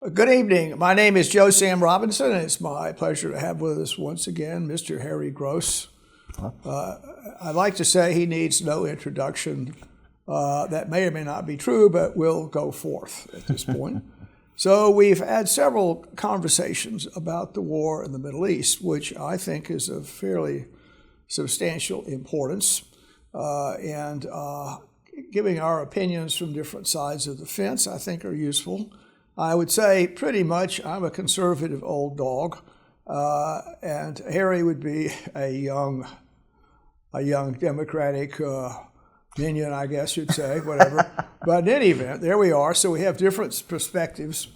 Good evening. My name is Joe Sam Robinson, and it's my pleasure to have with us once again Mr. Harry Gross. I'd like to say he needs no introduction. That may or may not be true, but we'll go forth at this point. So we've had several conversations about the war in the Middle East, which I think is of fairly substantial importance, and giving our opinions from different sides of the fence I think are useful. I would say pretty much I'm a conservative old dog, and Harry would be a young Democratic minion, I guess you'd say, whatever. But in any event, there we are. So we have different perspectives,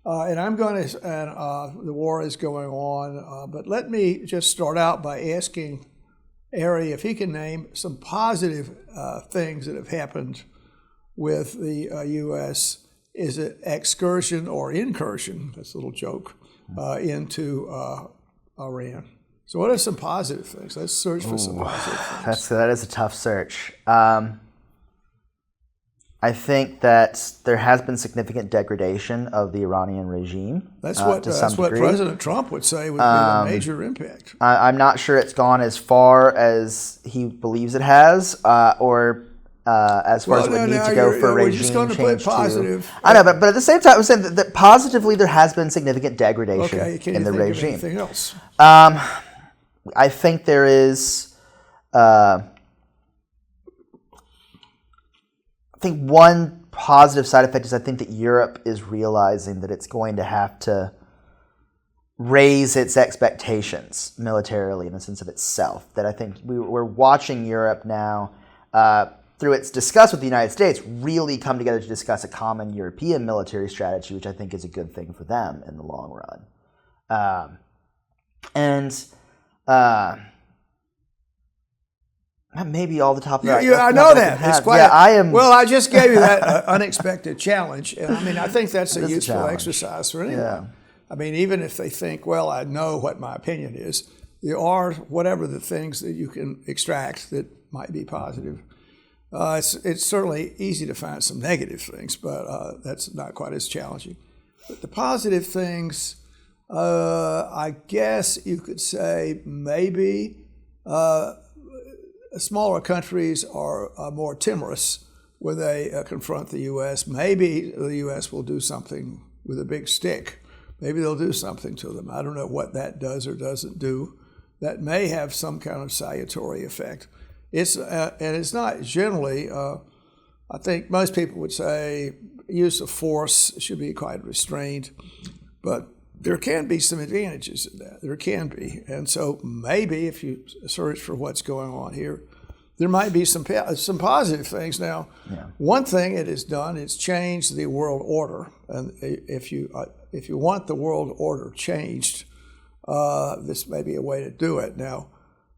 and the war is going on. But let me just start out by asking Harry if he can name some positive things that have happened with the U.S. Is it excursion or incursion? That's a little joke into Iran. So what are some positive things? Let's search for some positive things. That is a tough search. I think that there has been significant degradation of the Iranian regime. That's what President Trump would say would be a major impact. I'm not sure it's gone as far as he believes it has, or as far as it would need to go for regime change. We're just going to put positive. I know, but at the same time, I'm saying that positively there has been significant degradation in the regime. Anything else? I think there is. I think one positive side effect is I think that Europe is realizing that it's going to have to raise its expectations militarily in the sense of itself. That I think we're watching Europe now, through its discuss with the United States, really come together to discuss a common European military strategy, which I think is a good thing for them in the long run. Maybe all the top of that. Yeah, I know that. It's quite I am. Well, I just gave you that unexpected challenge, and I mean, I think that's a useful exercise for anyone. Yeah. I mean, even if they think, well, I know what my opinion is, there are whatever the things that you can extract that might be positive. It's certainly easy to find some negative things, but that's not quite as challenging. But the positive things, I guess you could say maybe smaller countries are more timorous when they confront the U.S. Maybe the U.S. will do something with a big stick. Maybe they'll do something to them. I don't know what that does or doesn't do. That may have some kind of salutary effect. And it's not generally, I think most people would say use of force should be quite restrained, but there can be some advantages in that. There can be. And so maybe if you search for what's going on here, there might be some positive things. Now, One thing it has done is changed the world order. And if you want the world order changed, this may be a way to do it. Now,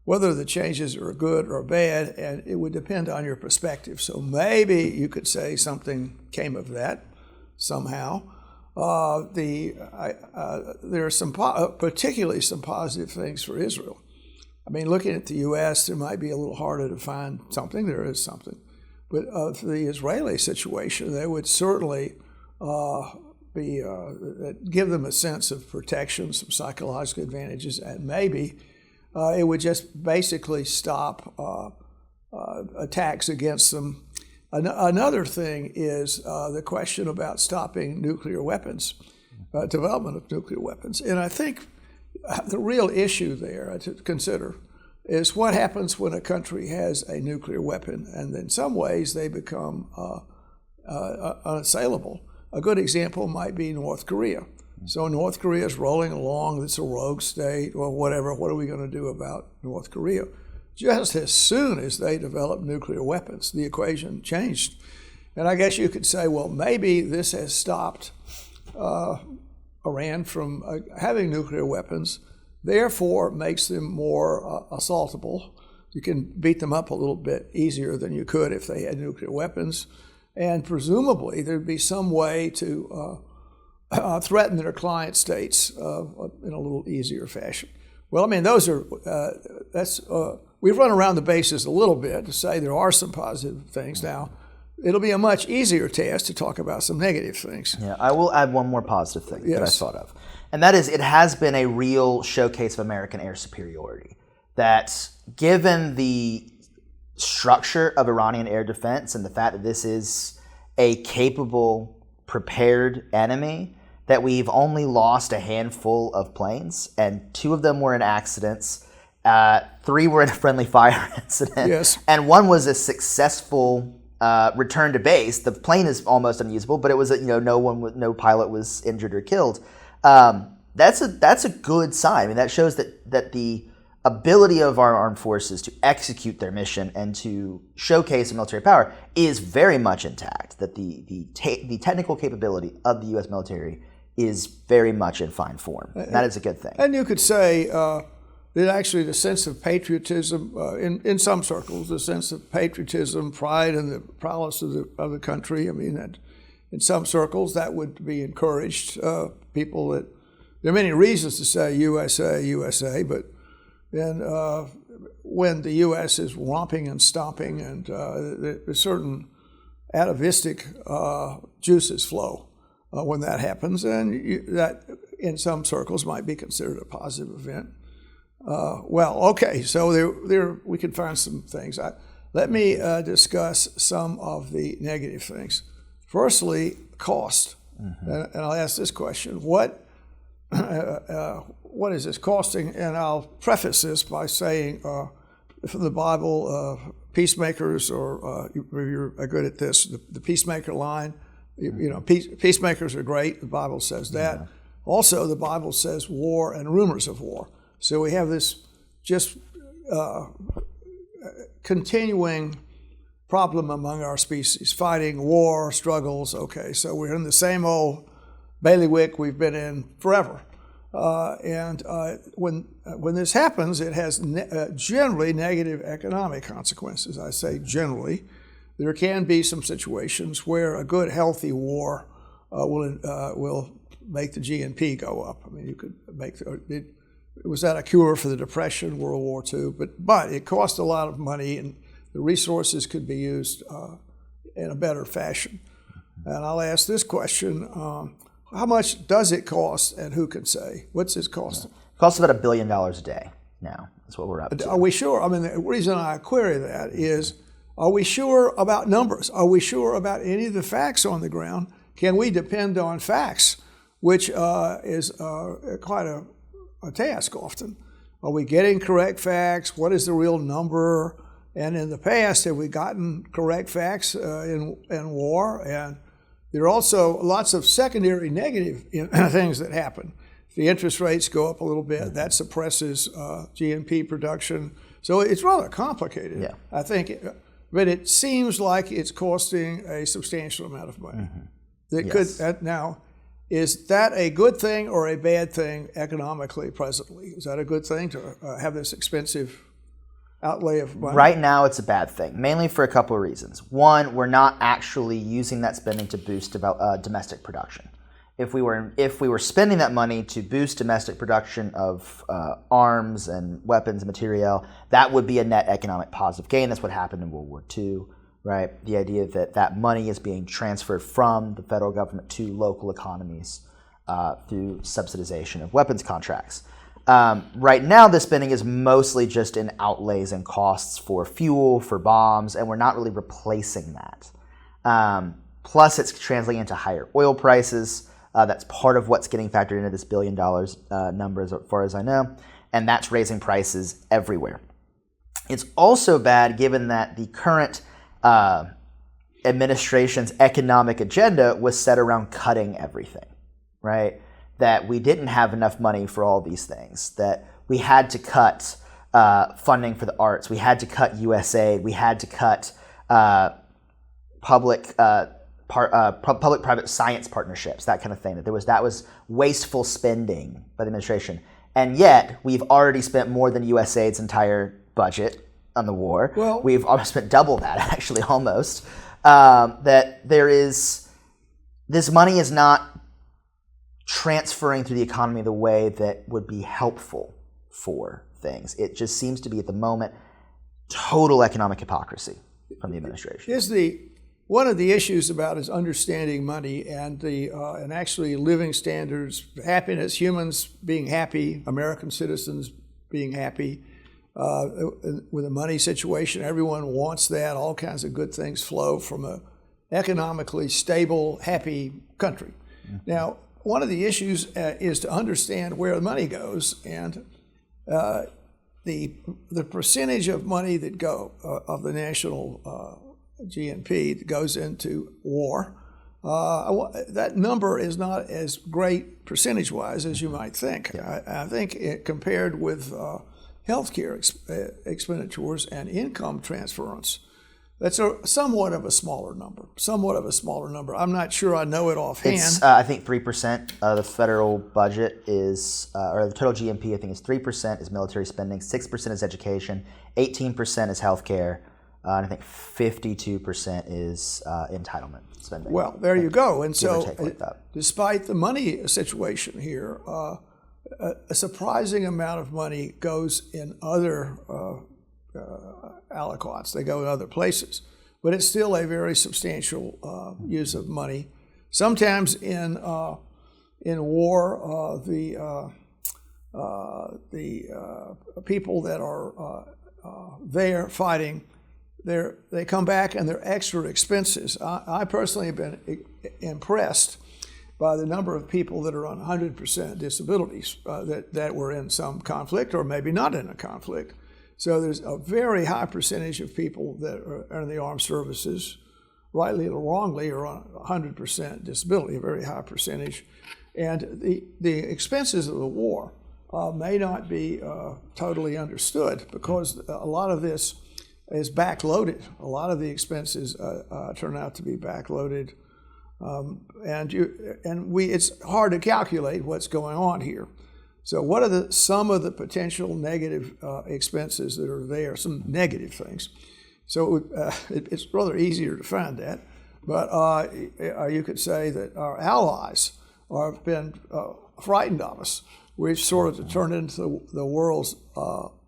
whether the changes are good or bad, and it would depend on your perspective. So maybe you could say something came of that somehow. There are particularly some positive things for Israel. I mean, looking at the U.S., there might be a little harder to find something. There is something. But for the Israeli situation, they would certainly give them a sense of protection, some psychological advantages, and maybe it would just basically stop attacks against them. Another thing is the question about stopping nuclear weapons, development of nuclear weapons. And I think the real issue there to consider is what happens when a country has a nuclear weapon, and in some ways they become unassailable. A good example might be North Korea. So North Korea is rolling along. It's a rogue state or whatever. What are we going to do about North Korea? Just as soon as they developed nuclear weapons, the equation changed. And I guess you could say, well, maybe this has stopped Iran from having nuclear weapons, therefore makes them more assaultable. You can beat them up a little bit easier than you could if they had nuclear weapons. And presumably there'd be some way to threaten their client states in a little easier fashion. Well, I mean, we've run around the bases a little bit to say there are some positive things. Now, it'll be a much easier task to talk about some negative things. Yeah, I will add one more positive thing that I Yes. thought of. And that is, it has been a real showcase of American air superiority. That given the structure of Iranian air defense and the fact that this is a capable, prepared enemy, that we've only lost a handful of planes, and 2 of them were in accidents, 3 were in a friendly fire incident, Yes. and 1 was a successful return to base. The plane is almost unusable, but it was no pilot was injured or killed. That's a good sign. I mean, that shows that the ability of our armed forces to execute their mission and to showcase military power is very much intact. That the technical capability of the U.S. military is very much in fine form. That is a good thing. And you could say that actually the sense of patriotism, in some circles, the sense of patriotism, pride in the prowess of the country, I mean, that in some circles that would be encouraged. People that, there are many reasons to say USA, USA, but then when the U.S. is romping and stomping and there's certain atavistic juices flow when that happens, and that in some circles might be considered a positive event. So there we can find some things. Let me discuss some of the negative things. Firstly, cost, and I'll ask this question: what is this costing? And I'll preface this by saying, from the Bible, peacemakers, or you're good at this, the peacemaker line. Peacemakers are great. The Bible says that. Yeah. Also, the Bible says war and rumors of war. So we have this just continuing problem among our species, fighting, war, struggles. Okay, so we're in the same old bailiwick we've been in forever. When this happens, it has generally negative economic consequences. I say generally. There can be some situations where a good, healthy war will make the GNP go up. I mean, you could make it was that a cure for the Depression, World War II, but it cost a lot of money, and the resources could be used in a better fashion. And I'll ask this question: how much does it cost, and who can say? What's it cost? It costs about $1 billion a day now. That's what we're up to. Are we sure? I mean, the reason I query that is, are we sure about numbers? Are we sure about any of the facts on the ground? Can we depend on facts, which is quite a task often? Are we getting correct facts? What is the real number? And in the past, have we gotten correct facts in war? And there are also lots of secondary negative things that happen. If the interest rates go up a little bit, that suppresses GNP production. So it's rather complicated, yeah. I think. But it seems like it's costing a substantial amount of money. Now, is that a good thing or a bad thing economically presently? Is that a good thing to have this expensive outlay of money? Right now, it's a bad thing, mainly for a couple of reasons. One, we're not actually using that spending to boost domestic production. If we were spending that money to boost domestic production of arms and weapons and material, that would be a net economic positive gain. That's what happened in World War II, right? The idea that money is being transferred from the federal government to local economies through subsidization of weapons contracts. Right now, the spending is mostly just in outlays and costs for fuel, for bombs, and we're not really replacing that. Plus, it's translating into higher oil prices. That's part of what's getting factored into this $1 billion number, as far as I know, and that's raising prices everywhere. It's also bad given that the current administration's economic agenda was set around cutting everything, right? That we didn't have enough money for all these things, that we had to cut funding for the arts, we had to cut USAID, we had to cut public-private science partnerships, that kind of thing. That was wasteful spending by the administration. And yet, we've already spent more than USAID's entire budget on the war. Well, we've almost spent double that, actually, almost. That there is, this money is not transferring through the economy the way that would be helpful for things. It just seems to be, at the moment, total economic hypocrisy from the administration. one of the issues about is understanding money and the and actually living standards, happiness, humans being happy, American citizens being happy with a money situation. Everyone wants that. All kinds of good things flow from a economically stable, happy country. Mm-hmm. Now, one of the issues is to understand where the money goes, and the percentage of money that of the national GNP that goes into war. That number is not as great percentage-wise as you might think. Yeah. I think compared with healthcare expenditures and income transference, that's somewhat of a smaller number. I'm not sure I know it offhand. It's, I think 3% of the federal budget is, or the total GNP, I think is 3% is military spending, 6% is education, 18% is healthcare, and I think 52% is entitlement spending. Well, there you go. And so, despite the money situation here, a surprising amount of money goes in other aliquots. They go in other places. But it's still a very substantial use of money. Sometimes in war, the people that are there fighting, they come back and they're extra expenses. I personally have been impressed by the number of people that are on 100% disabilities that were in some conflict or maybe not in a conflict. So there's a very high percentage of people that are in the armed services, rightly or wrongly, are on 100% disability, a very high percentage. And the expenses of the war may not be totally understood because a lot of this is backloaded. A lot of the expenses turn out to be backloaded. It's hard to calculate what's going on here. So what are some of the potential negative expenses that are there, some negative things? So it's rather easier to find that. But you could say that our allies have been frightened of us. We've sort of turned into the world's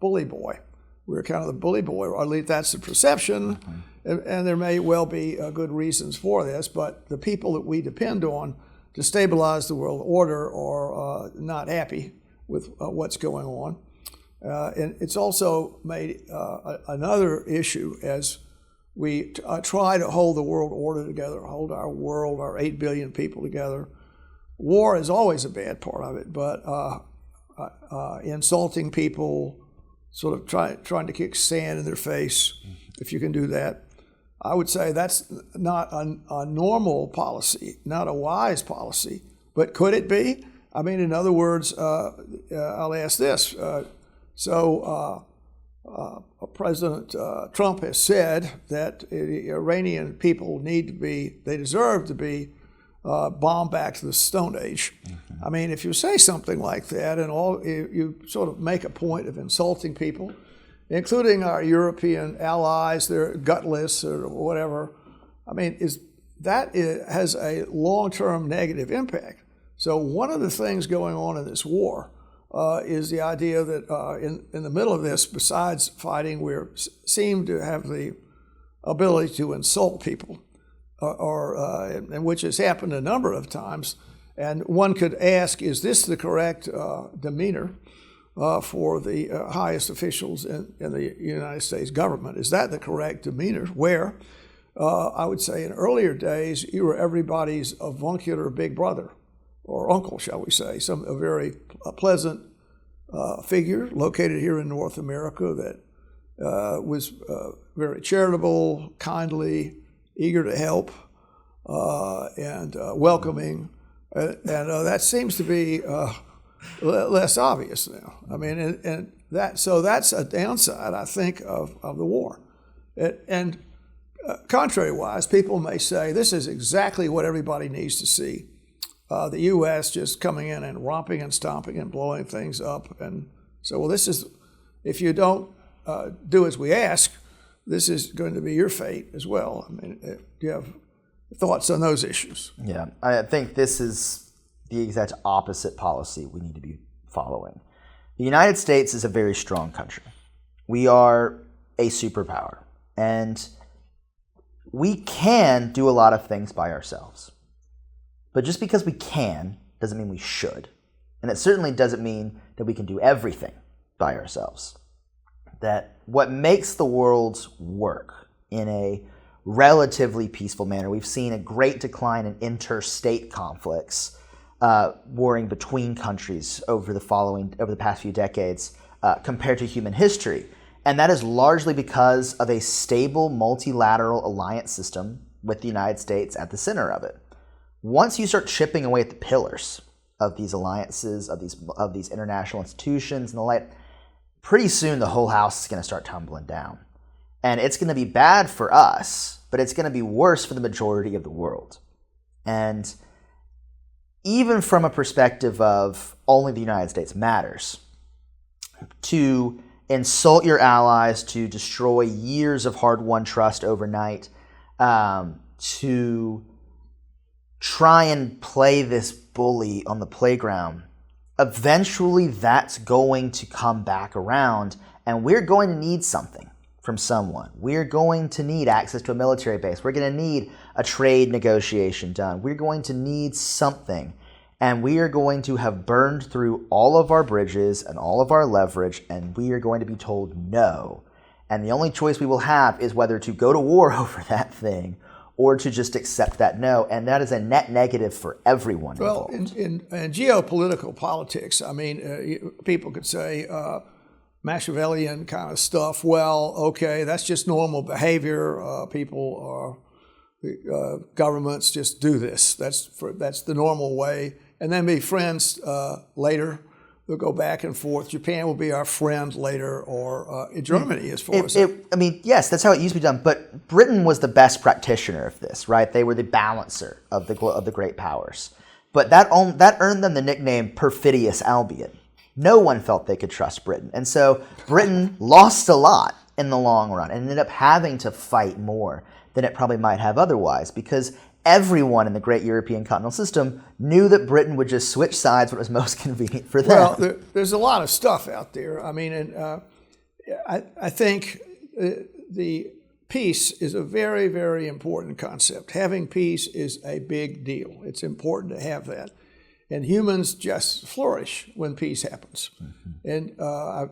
bully boy. We're kind of the bully boy, or at least that's the perception. And there may well be good reasons for this, but the people that we depend on to stabilize the world order are not happy with what's going on. And it's also made another issue as we try to hold the world order together, hold our world, our 8 billion people together. War is always a bad part of it, but insulting people, sort of trying to kick sand in their face, if you can do that, I would say that's not a normal policy, not a wise policy. But could it be? I mean, in other words, I'll ask this. President Trump has said that the Iranian people they deserve to be bombed back to the Stone Age. I mean, if you say something like that and you sort of make a point of insulting people, including our European allies, they're gutless or whatever, I mean, has a long-term negative impact. So one of the things going on in this war is the idea that in the middle of this, besides fighting, we seem to have the ability to insult people, and which has happened a number of times. And one could ask, is this the correct demeanor for the highest officials in the United States government? Is that the correct demeanor? Where I would say in earlier days, you were everybody's avuncular big brother, or uncle, shall we say, a very pleasant figure located here in North America that was very charitable, kindly, eager to help, and welcoming. And that seems to be less obvious now. I mean, so that's a downside, I think, of the war. And contrary-wise, people may say this is exactly what everybody needs to see. The U.S. just coming in and romping and stomping and blowing things up. And so, well, this is, if you don't do as we ask, this is going to be your fate as well. I mean, do you have thoughts on those issues? Yeah, I think this is the exact opposite policy we need to be following. The United States is a very strong country. We are a superpower. And we can do a lot of things by ourselves. But just because we can doesn't mean we should. And it certainly doesn't mean that we can do everything by ourselves. That what makes the world work in a relatively peaceful manner, we've seen a great decline in interstate conflicts, warring between countries over the past few decades compared to human history. And that is largely because of a stable multilateral alliance system with the United States at the center of it. Once you start chipping away at the pillars of these alliances, of these international institutions and the like, pretty soon the whole house is going to start tumbling down. And it's going to be bad for us, but it's going to be worse for the majority of the world. And even from a perspective of only the United States matters, to insult your allies, to destroy years of hard-won trust overnight, to try and play this bully on the playground, eventually that's going to come back around, and we're going to need something from someone. We're going to need access to a military base. We're going to need a trade negotiation done. We're going to need something, and we are going to have burned through all of our bridges and all of our leverage, and we are going to be told no. And the only choice we will have is whether to go to war over that thing or to just accept that no, and that is a net negative for everyone involved. Well, in geopolitical politics, I mean, people could say Machiavellian kind of stuff. Well, okay, that's just normal behavior. Governments just do this. That's the normal way, and then be friends later. We'll go back and forth. Japan will be our friend later, or Germany as far as I mean, yes, that's how it used to be done. But Britain was the best practitioner of this, right? They were the balancer of the great powers. But that earned them the nickname Perfidious Albion. No one felt they could trust Britain. And so Britain lost a lot in the long run and ended up having to fight more than it probably might have otherwise, because everyone in the great European continental system knew that Britain would just switch sides when it was most convenient for them. Well, there's a lot of stuff out there. I mean, and I think the peace is a very, very important concept. Having peace is a big deal. It's important to have that. And humans just flourish when peace happens. Mm-hmm. And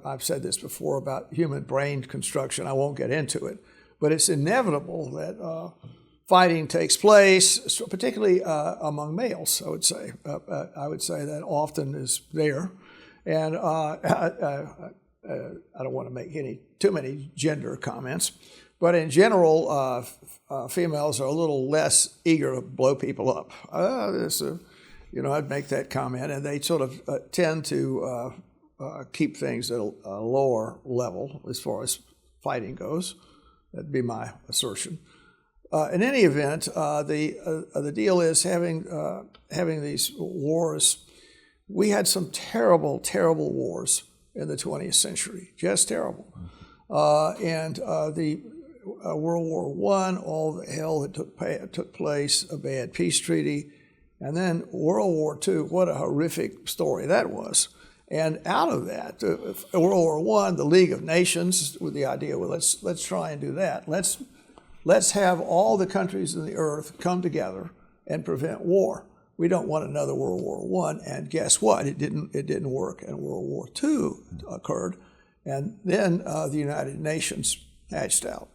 I've said this before about human brain construction. I won't get into it. But it's inevitable that fighting takes place, particularly among males, I would say. I would say that often is there. And I don't want to make too many gender comments, but in general, females are a little less eager to blow people up. I'd make that comment, and they sort of tend to keep things at a lower level as far as fighting goes. That'd be my assertion. In any event, the deal is having these wars. We had some terrible, terrible wars in the 20th century, just terrible. And the World War I, all the hell that took place, a bad peace treaty, and then World War II. What a horrific story that was. And out of that, World War I, the League of Nations, with the idea, well, let's try and do that. Let's have all the countries in the earth come together and prevent war. We don't want another World War I. And guess what? It didn't work. And World War II occurred. And then the United Nations hatched out.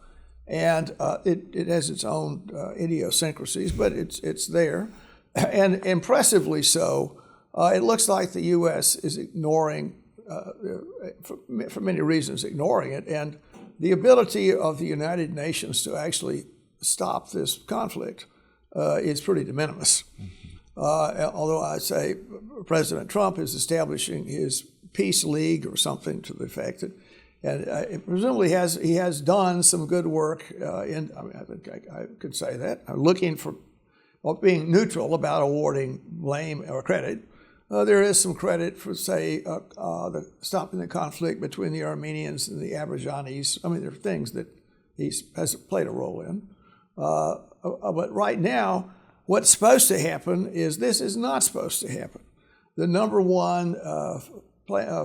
And it has its own idiosyncrasies, but it's there. And impressively so, it looks like the U.S. is ignoring, for many reasons, ignoring it. And the ability of the United Nations to actually stop this conflict is pretty de minimis. Although I say President Trump is establishing his peace league or something to the effect that, and presumably he has done some good work. I think I could say that. Looking for, being neutral about awarding blame or credit. There is some credit for, say, stopping the conflict between the Armenians and the Azerbaijanis. I mean, there are things that he has played a role in. But right now, what's supposed to happen is this is not supposed to happen. The number one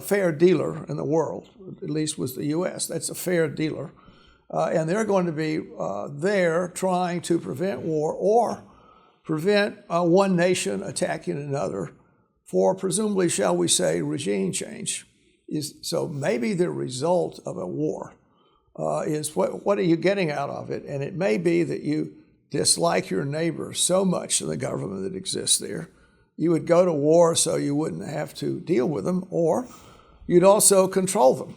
fair dealer in the world, at least was the U.S. That's a fair dealer. and they're going to be there trying to prevent war or prevent one nation attacking another for presumably, shall we say, regime change. So maybe the result of a war is what are you getting out of it? And it may be that you dislike your neighbor so much in the government that exists there, you would go to war so you wouldn't have to deal with them, or you'd also control them.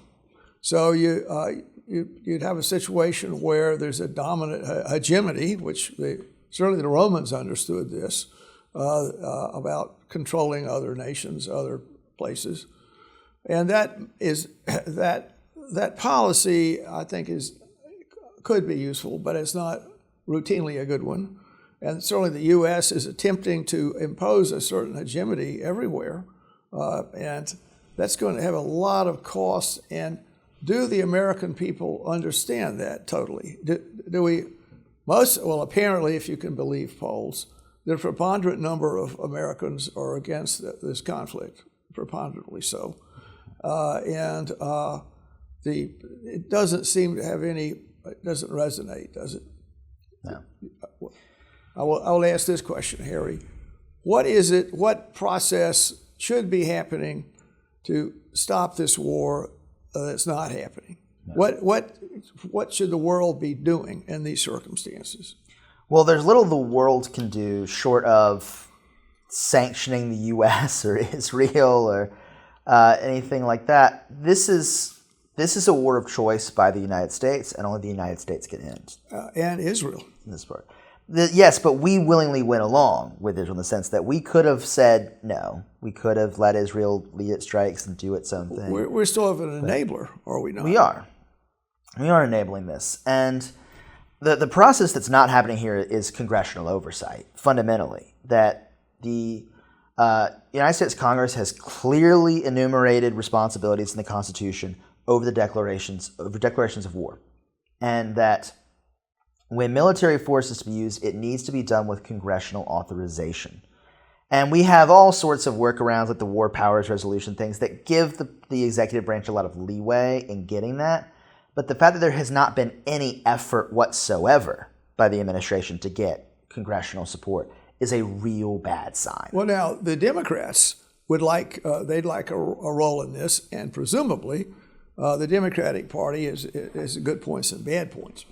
So you'd have a situation where there's a dominant hegemony, which certainly the Romans understood this, about controlling other nations, other places. And that policy, I think, could be useful, but it's not routinely a good one. And certainly the U.S. is attempting to impose a certain hegemony everywhere, and that's going to have a lot of costs. And do the American people understand that totally? Do we? Well, apparently, if you can believe polls, the preponderant number of Americans are against this conflict, preponderantly so. It doesn't seem to have it doesn't resonate, does it? No. I will ask this question, Harry. What process should be happening to stop this war that's not happening? No. What should the world be doing in these circumstances? Well, there's little the world can do short of sanctioning the U.S. or Israel or anything like that. This is a war of choice by the United States, and only the United States can end. And Israel. In this part. Yes, but we willingly went along with Israel in the sense that we could have said no. We could have let Israel lead its strikes and do its own thing. We're still an enabler, are we not? We are. We are enabling this. And the process that's not happening here is congressional oversight, fundamentally. That the United States Congress has clearly enumerated responsibilities in the Constitution over the declarations of war. And that when military force is to be used, it needs to be done with congressional authorization. And we have all sorts of workarounds like the War Powers Resolution, things that give the executive branch a lot of leeway in getting that. But the fact that there has not been any effort whatsoever by the administration to get congressional support is a real bad sign. Well, now, the Democrats would they'd like a role in this, and presumably the Democratic Party has good points and bad points.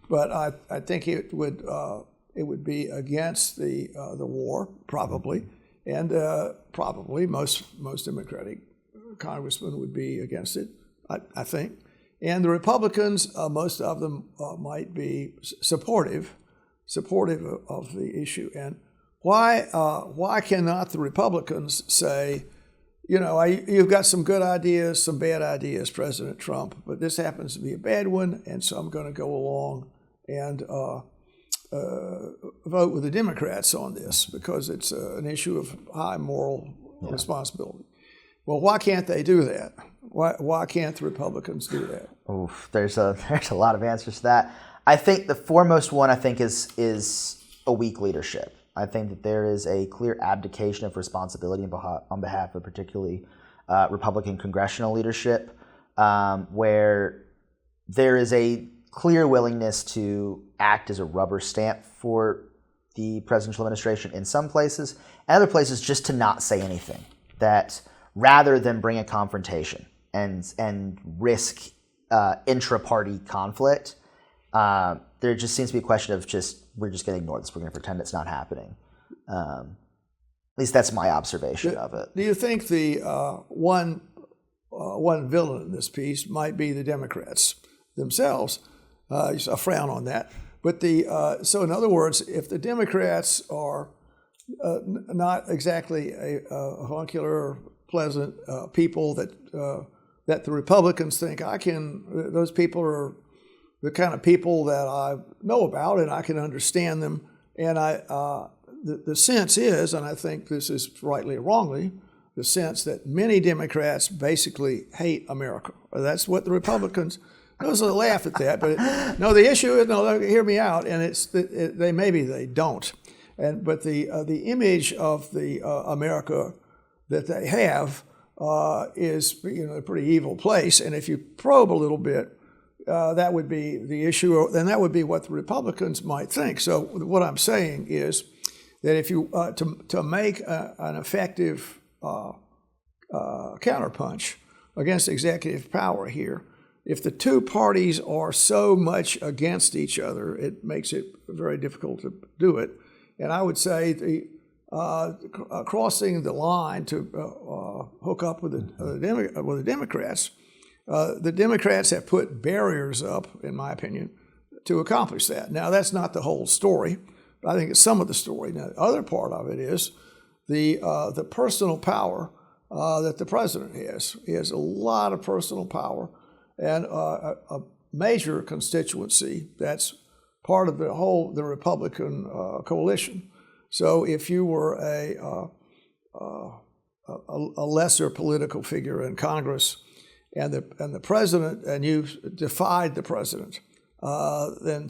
But I think it would be against the war, probably, and probably most Democratic congressmen would be against it, I think. And the Republicans, most of them might be supportive of the issue. And why cannot the Republicans say, you've got some good ideas, some bad ideas, President Trump, but this happens to be a bad one, and so I'm going to go along and vote with the Democrats on this because it's an issue of high moral responsibility. Well, why can't they do that? Why can't the Republicans do that? Oof, there's a lot of answers to that. I think the foremost one is a weak leadership. I think that there is a clear abdication of responsibility on behalf of particularly Republican congressional leadership, where there is a clear willingness to act as a rubber stamp for the presidential administration in some places, and other places just to not say anything. That rather than bring a confrontation and risk intra-party conflict, there just seems to be a question of we're just going to ignore this. We're going to pretend it's not happening. At least that's my observation of it. Do you think the one villain in this piece might be the Democrats themselves? A frown on that. But so in other words, if the Democrats are not exactly a huncular, pleasant people that the Republicans think those people are the kind of people that I know about and I can understand them. And the sense is, and I think this is rightly or wrongly, the sense that many Democrats basically hate America. That's what the Republicans. Those will laugh at that, but the issue is hear me out, and it's maybe they don't, but the image of the America that they have is a pretty evil place, and if you probe a little bit, that would be the issue, and that would be what the Republicans might think. So what I'm saying is that if you to make an effective counterpunch against executive power here, if the two parties are so much against each other, it makes it very difficult to do it. And I would say crossing the line to hook up with the Democrats, the Democrats have put barriers up, in my opinion, to accomplish that. Now, that's not the whole story, but I think it's some of the story. Now, the other part of it is the personal power that the president has. He has a lot of personal power and a major constituency that's part of the Republican coalition. So if you were a lesser political figure in Congress and the president, and you defied the president, then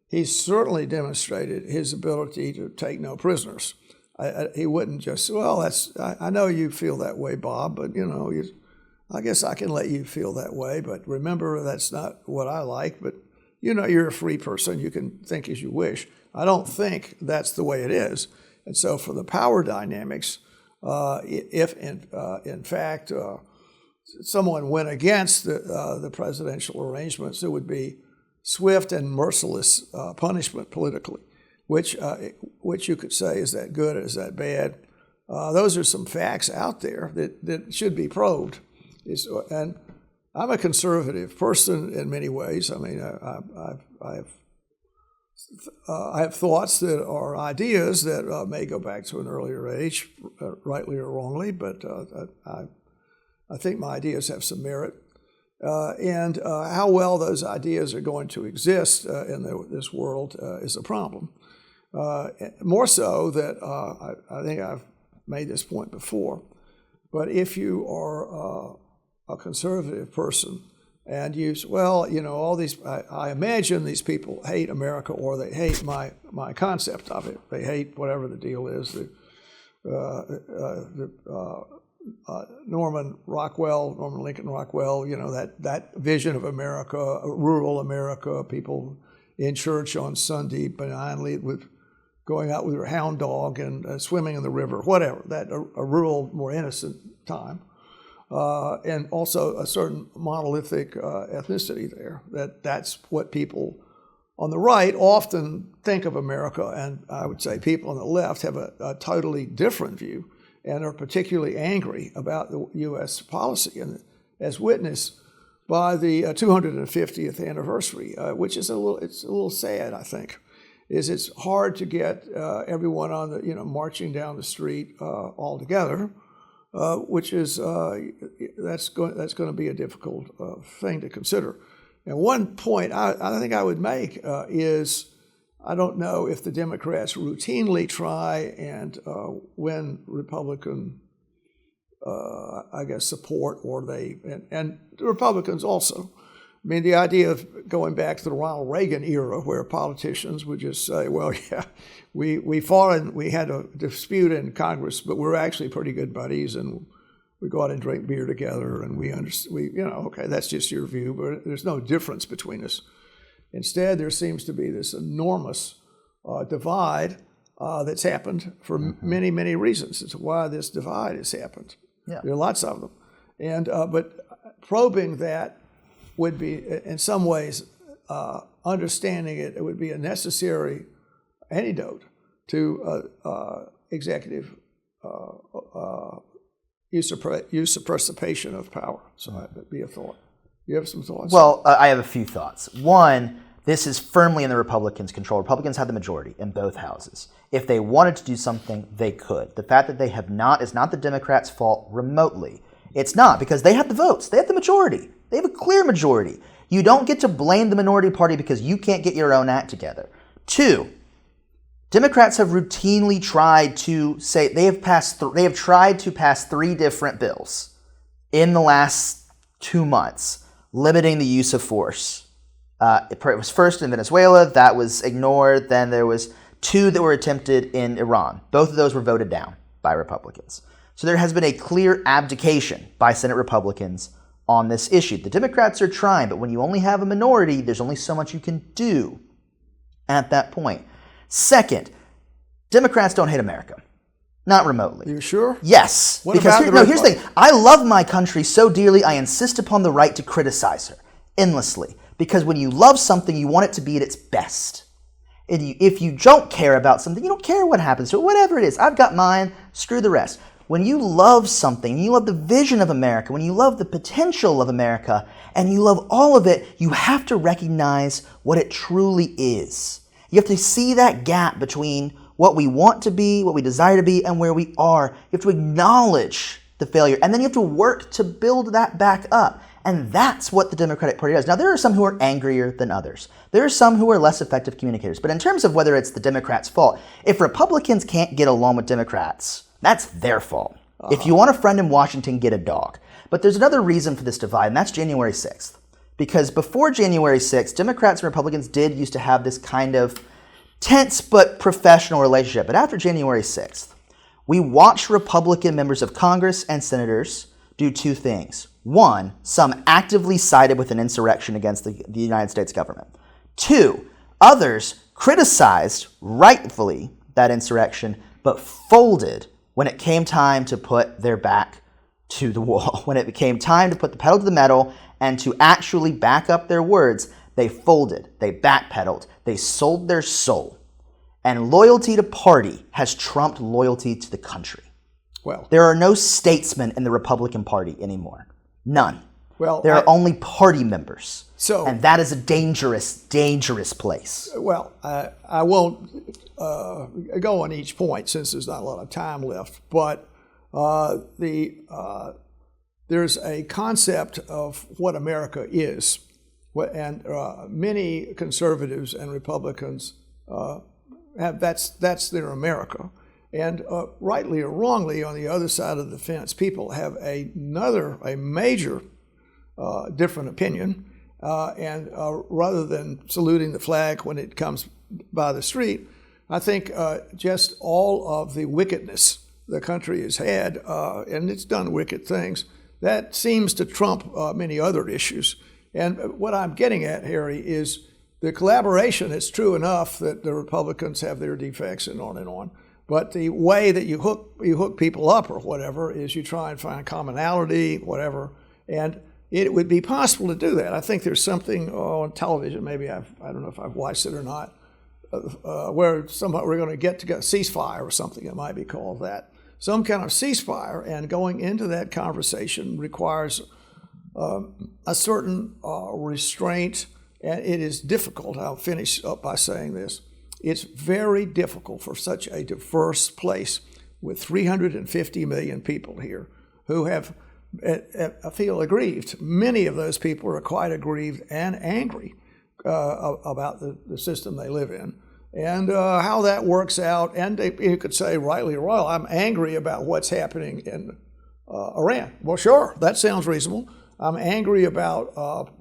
he's certainly demonstrated his ability to take no prisoners. He wouldn't just, I know you feel that way, Bob, but I guess I can let you feel that way, but remember, that's not what I like, but you're a free person. You can think as you wish. I don't think that's the way it is. And so for the power dynamics, if in fact someone went against the presidential arrangements, it would be swift and merciless punishment politically, which you could say, is that good or is that bad? Those are some facts out there that should be probed. And I'm a conservative person in many ways. I mean, I have thoughts that are ideas that may go back to an earlier age, rightly or wrongly, but I think my ideas have some merit. And how well those ideas are going to exist in this world is a problem. More so that I think I've made this point before, but if you are a conservative person and all these, I imagine these people hate America, or they hate my concept of it. They hate whatever the deal is. Norman Lincoln Rockwell, that vision of America, rural America, people in church on Sunday benignly going out with their hound dog and swimming in the river, whatever, a rural, more innocent time. And also a certain monolithic ethnicity there. That's what people on the right often think of America, and I would say people on the left have a totally different view and are particularly angry about the U.S. policy, and as witnessed by the 250th anniversary, which is it's a little sad, I think. It's hard to get everyone on marching down the street all together. Which is that's going to be a difficult thing to consider. And one point I think I would make is, I don't know if the Democrats routinely try and win Republican, support, or and the Republicans also. I mean, the idea of going back to the Ronald Reagan era, where politicians would just say, "Well, yeah, we fought and we had a dispute in Congress, but we're actually pretty good buddies, and we go out and drink beer together, and okay, that's just your view, but there's no difference between us." Instead, there seems to be this enormous divide that's happened for many, many reasons. It's why this divide has happened. Yeah. There are lots of them, and but probing that would be, in some ways, understanding it would be a necessary antidote to executive usurpation of power. So that would be a thought. You have some thoughts? Well, I have a few thoughts. One, this is firmly in the Republicans' control. Republicans have the majority in both houses. If they wanted to do something, they could. The fact that they have not is not the Democrats' fault remotely. It's not, because they have the votes. They have the majority. They have a clear majority. You don't get to blame the minority party because you can't get your own act together. Two, Democrats have routinely tried to say they have tried to pass 3 different bills in the last 2 months limiting the use of force. It was first in Venezuela, that was ignored. Then there was 2 that were attempted in Iran. Both of those were voted down by Republicans. So there has been a clear abdication by Senate Republicans on this issue. The Democrats are trying, but when you only have a minority, there's only so much you can do at that point. Second, Democrats don't hate America. Not remotely. You sure? Yes. What because about here's the thing. I love my country so dearly, I insist upon the right to criticize her endlessly. Because when you love something, you want it to be at its best. And if you don't care about something, you don't care what happens to it, whatever it is. I've got mine, screw the rest. When you love something, you love the vision of America, when you love the potential of America, and you love all of it, you have to recognize what it truly is. You have to see that gap between what we want to be, what we desire to be, and where we are. You have to acknowledge the failure, and then you have to work to build that back up. And that's what the Democratic Party does. Now, there are some who are angrier than others. There are some who are less effective communicators. But in terms of whether it's the Democrats' fault, if Republicans can't get along with Democrats, that's their fault. If you want a friend in Washington, get a dog. But there's another reason for this divide, and that's January 6th. Because before January 6th, Democrats and Republicans used to have this kind of tense but professional relationship. But after January 6th, we watched Republican members of Congress and senators do two things. One, some actively sided with an insurrection against the United States government. Two, others criticized, rightfully, that insurrection, but folded when it came time to put their back to the wall. When it became time to put the pedal to the metal and to actually back up their words, they folded, they backpedaled, they sold their soul. And loyalty to party has trumped loyalty to the country. Well, there are no statesmen in the Republican Party anymore. None. Well, there are only party members. So, and that is a dangerous, dangerous place. Well, I won't go on each point since there's not a lot of time left. But there's a concept of what America is, and many conservatives and Republicans that's their America. And rightly or wrongly, on the other side of the fence, people have a major different opinion. And rather than saluting the flag when it comes by the street, I think just all of the wickedness the country has had, and it's done wicked things, that seems to trump many other issues. And what I'm getting at, Harry, is the collaboration is true enough that the Republicans have their defects and on. But the way that you hook people up or whatever is you try and find commonality, whatever, and it would be possible to do that. I think there's something on television, maybe I don't know if I've watched it or not, where somehow we're going to get together, ceasefire or something, it might be called that. Some kind of ceasefire, and going into that conversation requires a certain restraint, and it is difficult. I'll finish up by saying this. It's very difficult for such a diverse place with 350 million people here who have, I feel, aggrieved. Many of those people are quite aggrieved and angry about the system they live in and how that works out. And you could say, rightly or wrongly, I'm angry about what's happening in Iran. Well, sure, that sounds reasonable. I'm angry about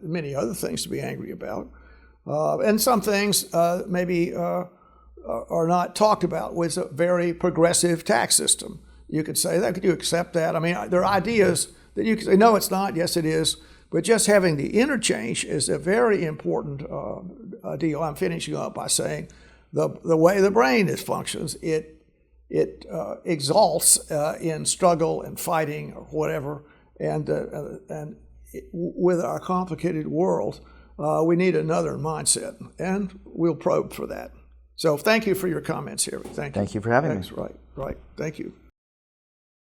many other things to be angry about. And some things maybe are not talked about with a very progressive tax system. You could say that. Could you accept that? I mean, there are ideas that you could say, no, it's not. Yes, it is. But just having the interchange is a very important deal. I'm finishing up by saying the way the brain functions, it exalts in struggle and fighting or whatever. And with our complicated world, we need another mindset, and we'll probe for that. So thank you for your comments here. Thank you. Thank you for having me. Right. Thank you.